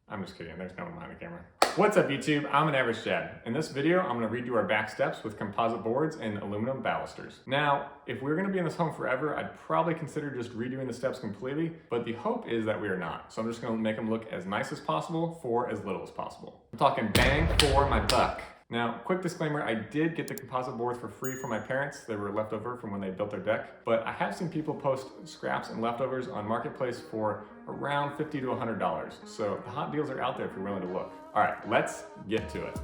I'm just kidding, there's no one behind the camera. What's up YouTube? I'm an average dad. In this video, I'm gonna redo our back steps with composite boards and aluminum balusters. Now, if we're gonna be in this home forever, I'd probably consider just redoing the steps completely, but the hope is that we are not. So I'm just gonna make them look as nice as possible for as little as possible. I'm talking bang for my buck. Now, quick disclaimer, I did get the composite boards for free from my parents. They were left over from when they built their deck, but I have seen people post scraps and leftovers on Marketplace for around $50 to $100. So the hot deals are out there if you're willing to look. All right, let's get to it.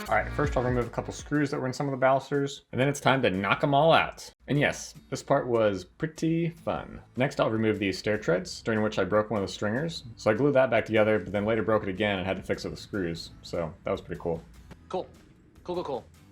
All right, first I'll remove a couple screws that were in some of the balusters, and then it's time to knock them all out. And yes, this part was pretty fun. Next I'll remove these stair treads, during which I broke one of the stringers. So I glued that back together, but then later broke it again and had to fix it with screws. So that was pretty cool. Cool.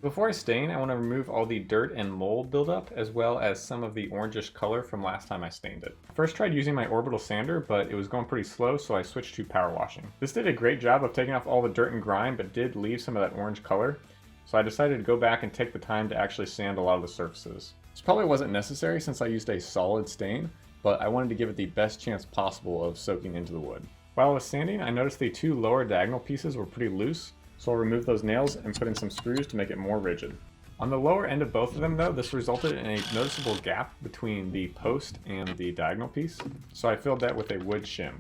Before I stain, I want to remove all the dirt and mold buildup, as well as some of the orangish color from last time I stained it. I first tried using my orbital sander, but it was going pretty slow, so I switched to power washing. This did a great job of taking off all the dirt and grime, but did leave some of that orange color, so I decided to go back and take the time to actually sand a lot of the surfaces. This probably wasn't necessary since I used a solid stain, but I wanted to give it the best chance possible of soaking into the wood. While I was sanding, I noticed the two lower diagonal pieces were pretty loose, so I'll remove those nails and put in some screws to make it more rigid. On the lower end of both of them though, this resulted in a noticeable gap between the post and the diagonal piece, so I filled that with a wood shim.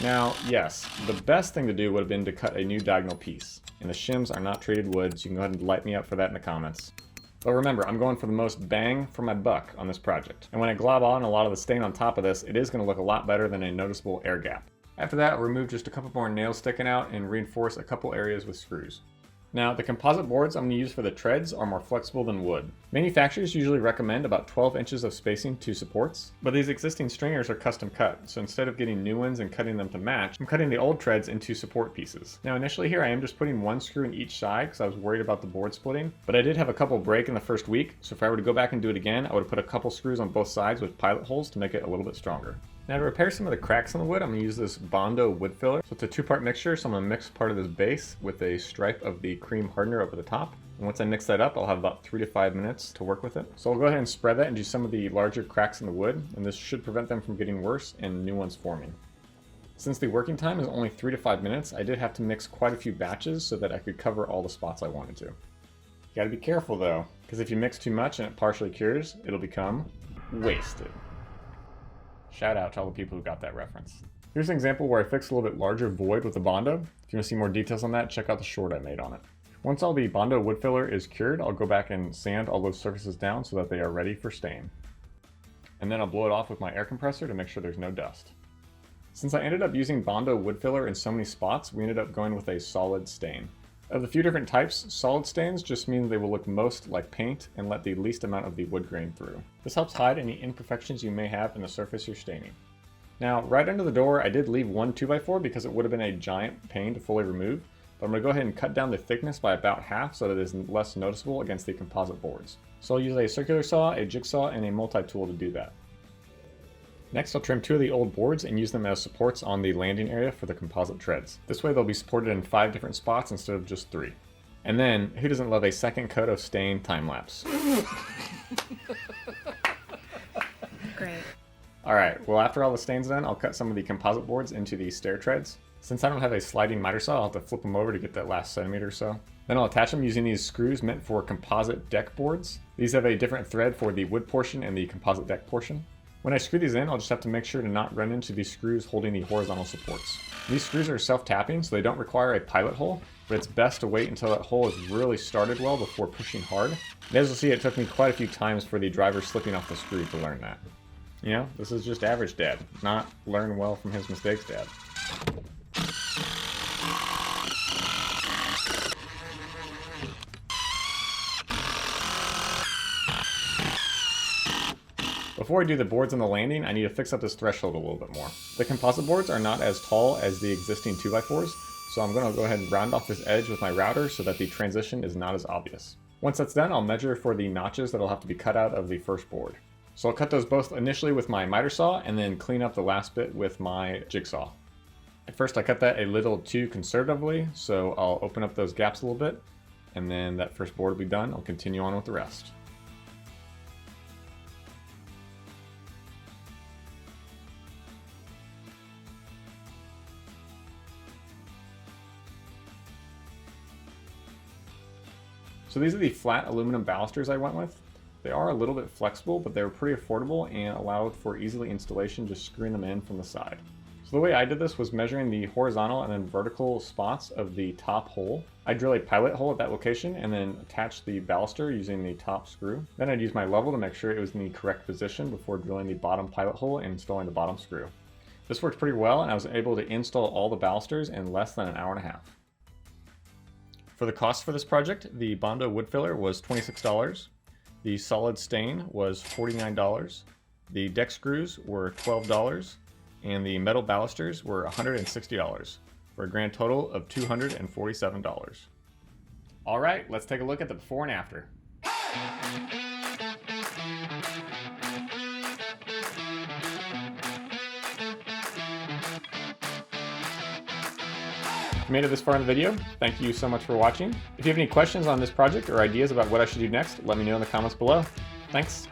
Now, yes, the best thing to do would have been to cut a new diagonal piece, and the shims are not treated wood, so you can go ahead and light me up for that in the comments. But remember, I'm going for the most bang for my buck on this project, and when I glob on a lot of the stain on top of this, it is going to look a lot better than a noticeable air gap. After that, I'll remove just a couple more nails sticking out and reinforce a couple areas with screws. Now, the composite boards I'm going to use for the treads are more flexible than wood. Manufacturers usually recommend about 12 inches of spacing to supports, but these existing stringers are custom cut, so instead of getting new ones and cutting them to match, I'm cutting the old treads into support pieces. Now initially here I am just putting one screw in each side because I was worried about the board splitting, but I did have a couple break in the first week, so if I were to go back and do it again, I would have put a couple screws on both sides with pilot holes to make it a little bit stronger. Now to repair some of the cracks in the wood, I'm going to use this Bondo wood filler. So it's a two-part mixture, so I'm going to mix part of this base with a stripe of the cream hardener over the top. And once I mix that up, I'll have about 3 to 5 minutes to work with it. So I'll go ahead and spread that into some of the larger cracks in the wood, and this should prevent them from getting worse and new ones forming. Since the working time is only 3 to 5 minutes, I did have to mix quite a few batches so that I could cover all the spots I wanted to. You gotta be careful though, because if you mix too much and it partially cures, it'll become wasted. Shout out to all the people who got that reference. Here's an example where I fixed a little bit larger void with the Bondo. If you want to see more details on that, check out the short I made on it. Once all the Bondo wood filler is cured, I'll go back and sand all those surfaces down so that they are ready for stain. And then I'll blow it off with my air compressor to make sure there's no dust. Since I ended up using Bondo wood filler in so many spots, we ended up going with a solid stain. Of the few different types, solid stains just mean they will look most like paint and let the least amount of the wood grain through. This helps hide any imperfections you may have in the surface you're staining. Now, right under the door, I did leave one 2x4 because it would have been a giant pain to fully remove, but I'm going to go ahead and cut down the thickness by about half so that it is less noticeable against the composite boards. So I'll use a circular saw, a jigsaw, and a multi-tool to do that. Next, I'll trim 2 of the old boards and use them as supports on the landing area for the composite treads. This way they'll be supported in 5 different spots instead of just 3. And then, who doesn't love a second coat of stain time-lapse? Great. Alright, well after all the stains done, I'll cut some of the composite boards into the stair treads. Since I don't have a sliding miter saw, I'll have to flip them over to get that last centimeter or so. Then I'll attach them using these screws meant for composite deck boards. These have a different thread for the wood portion and the composite deck portion. When I screw these in, I'll just have to make sure to not run into these screws holding the horizontal supports. These screws are self-tapping, so they don't require a pilot hole, but it's best to wait until that hole is really started well before pushing hard. And as you'll see, it took me quite a few times for the driver slipping off the screw to learn that. You know, this is just average dad, not learn well from his mistakes dad. Before I do the boards on the landing, I need to fix up this threshold a little bit more. The composite boards are not as tall as the existing 2x4s, so I'm going to go ahead and round off this edge with my router so that the transition is not as obvious. Once that's done, I'll measure for the notches that'll have to be cut out of the first board. So I'll cut those both initially with my miter saw and then clean up the last bit with my jigsaw. At first I cut that a little too conservatively, so I'll open up those gaps a little bit. and then that first board will be done. I'll continue on with the rest. So these are the flat aluminum balusters I went with. They are a little bit flexible, but they were pretty affordable and allowed for easily installation, just screwing them in from the side. So the way I did this was measuring the horizontal and then vertical spots of the top hole. I drill a pilot hole at that location and then attach the baluster using the top screw. Then I'd use my level to make sure it was in the correct position before drilling the bottom pilot hole and installing the bottom screw. This worked pretty well, and I was able to install all the balusters in less than an hour and a half. For the cost for this project, the Bondo wood filler was $26, the solid stain was $49, the deck screws were $12, and the metal balusters were $160, for a grand total of $247. All right, let's take a look at the before and after. If you made it this far in the video, thank you so much for watching. If you have any questions on this project or ideas about what I should do next, let me know in the comments below. Thanks.